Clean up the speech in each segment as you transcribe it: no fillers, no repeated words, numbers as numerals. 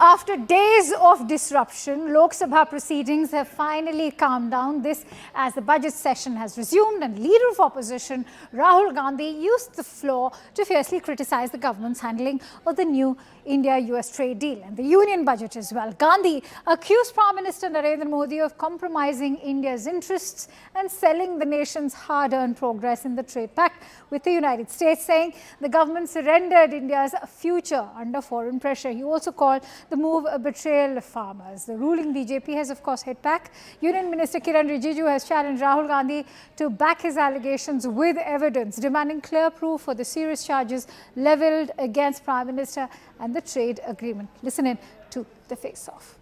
After days of disruption, Lok Sabha proceedings have finally calmed down. This as the budget session has resumed and Leader of Opposition Rahul Gandhi used the floor to fiercely criticize the government's handling of the new India-US trade deal and the union budget as well. Gandhi accused Prime Minister Narendra Modi of compromising India's interests and selling the nation's hard-earned progress in the trade pact with the United States, saying the government surrendered India's future under foreign pressure. He also called the move a betrayal of farmers. The ruling BJP has, of course, hit back. Union Minister Kiran Rijiju has challenged Rahul Gandhi to back his allegations with evidence, demanding clear proof for the serious charges levelled against Prime Minister and the trade agreement. Listen in to the face-off.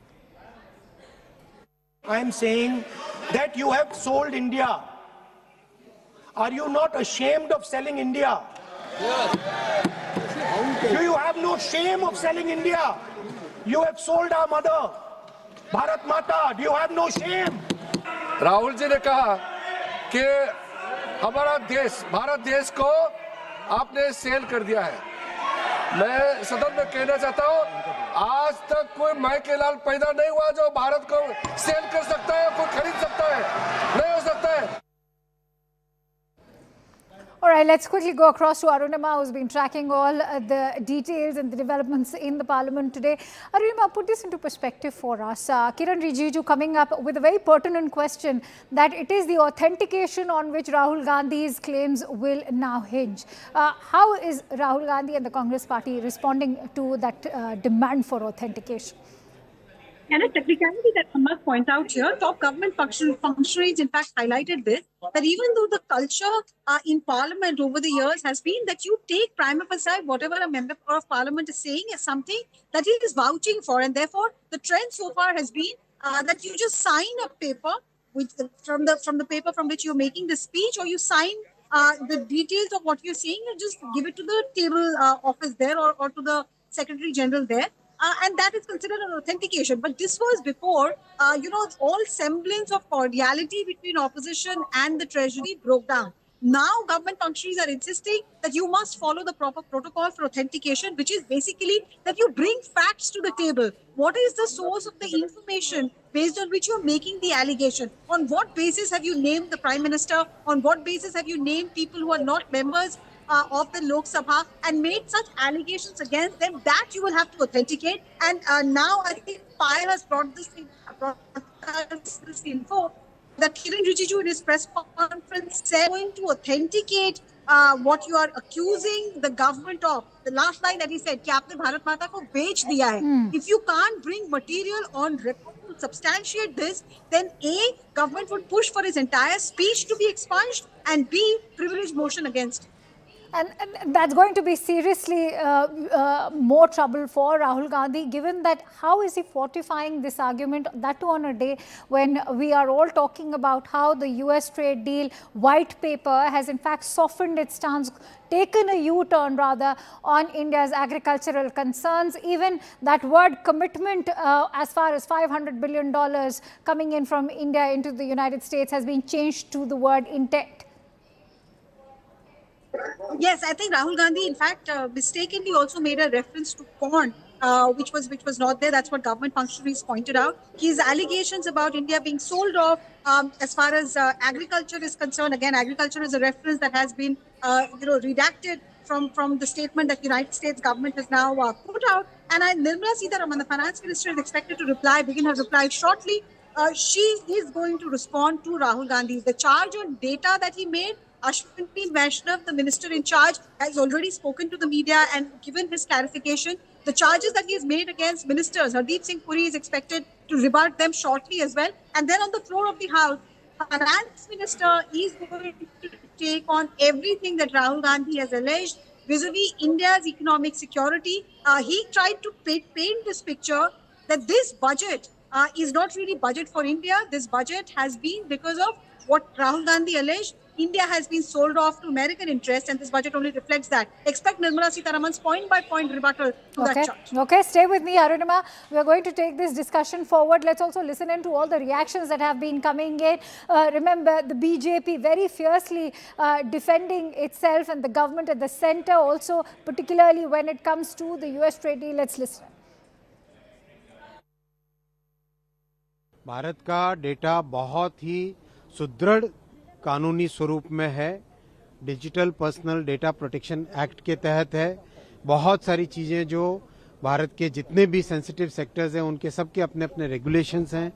I am saying that you have sold India. Are you not ashamed of selling India? Yes. Do you have no shame of selling India? You have sold our mother, Bharat Mata. Do you have no shame? Rahul ji ने कहा कि हमारा देश, भारत देश को आपने cell कर दिया है। मैं सदन में कहना चाहता हूँ, आज तक कोई माई के लाल पैदा नहीं हुआ जो भारत को सेल कर सकता है, कोई खरीद सकता है, नहीं हो सकता है। All right, let's quickly go across to Arunima, who's been tracking all the details and the developments in the parliament today. Arunima, put this into perspective for us. Kiran Rijiju coming up with a very pertinent question that it is the authentication on which Rahul Gandhi's claims will now hinge. How is Rahul Gandhi and the Congress party responding to that demand for authentication? And a technicality that I must point out here, top government functionaries in fact highlighted this, that even though the culture in parliament over the years has been that you take prima facie whatever a member of parliament is saying as something that he is vouching for, and therefore the trend so far has been that you just sign a paper which, from the paper from which you're making the speech, or you sign the details of what you're saying and just give it to the table office there or to the Secretary General there. And that is considered an authentication. But this was before, all semblance of cordiality between opposition and the treasury broke down. Now, government functionaries are insisting that you must follow the proper protocol for authentication, which is basically that you bring facts to the table. What is the source of the information based on which you're making the allegation? On what basis have you named the Prime Minister? On what basis have you named people who are not members of the Lok Sabha and made such allegations against them? That you will have to authenticate. And now I think Payal has brought this info that Kiran Rijiju in his press conference said going to authenticate what you are accusing the government of. The last line that he said, कि आपने भारत माता को बेच दिया है. If you can't bring material on record to substantiate this, then A, government would push for his entire speech to be expunged, and B, privilege motion against it. And that's going to be seriously more trouble for Rahul Gandhi, given that how is he fortifying this argument, that too on a day when we are all talking about how the US trade deal white paper has in fact softened its stance, taken a U-turn rather on India's agricultural concerns. Even that word commitment as far as $500 billion coming in from India into the United States has been changed to the word intent. Yes, I think Rahul Gandhi, in fact, mistakenly also made a reference to corn, which was not there. That's what government functionaries pointed out. His allegations about India being sold off, as far as agriculture is concerned, again, agriculture is a reference that has been, redacted from the statement that the United States government has now put out. And Nirmala Sitharaman, the finance minister, is expected to begin her reply shortly. She is going to respond to Rahul Gandhi. The charge on data that he made, Ashwini Vaishnav, the minister in charge, has already spoken to the media and given his clarification. The charges that he has made against ministers, Hardeep Singh Puri is expected to rebut them shortly as well. And then on the floor of the House, finance minister is going to take on everything that Rahul Gandhi has alleged vis-a-vis India's economic security. He tried to paint this picture that this budget is not really budget for India. This budget has been because of what Rahul Gandhi alleged. India has been sold off to American interests, and this budget only reflects that. Expect Nirmala Sitharaman's point-by-point rebuttal to that charge. Okay, stay with me, Arunima. We are going to take this discussion forward. Let's also listen in to all the reactions that have been coming in. Remember, the BJP very fiercely defending itself and the government at the center also, particularly when it comes to the US trade deal. Let's listen. Bharat का data बहुत ही सुदृढ़ कानूनी स्वरूप में है। Digital personal data protection act के तहत है। बहुत सारी चीजें जो भारत के जितने भी सेंसिटिव सेक्टर्स हैं उनके सबके अपने अपने रेगुलेशंस हैं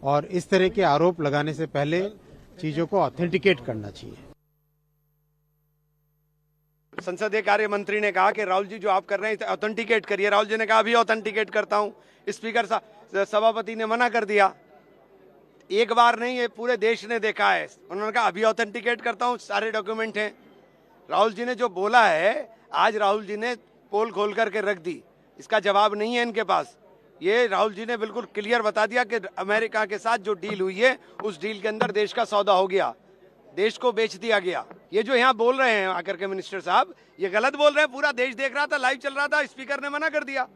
और इस तरह के आरोप लगाने से पहले चीजों को ऑथेंटिकेट करना चाहिए। संसदीय कार्य मंत्री ने कहा कि राहुल जी जो आप कर रहे हैं ऑथेंटिकेट करिए। राहुल जी ने कहा अभी ऑथेंटिकेट करता हूं। स्पीकर सभापति ने मना कर दिया। एक बार नहीं, ये पूरे देश ने देखा है। उन्होंने कहा अभी ऑथेंटिकेट करता हूं, सारे डॉक्यूमेंट हैं। राहुल जी ने जो बोला है, आज राहुल जी ने पोल खोल करके रख दी, इसका जवाब नहीं है इनके पास। ये राहुल जी ने बिल्कुल क्लियर बता दिया कि अमेरिका के साथ जो डील हुई है उस डील के अंदर देश का सौदा हो गया, देश को बेच दिया गया। ये जो यहाँ बोल रहे हैं आकर के मिनिस्टर साहब, ये गलत बोल रहे हैं। पूरा देश देख रहा था, लाइव चल रहा था, स्पीकर ने मना कर दिया।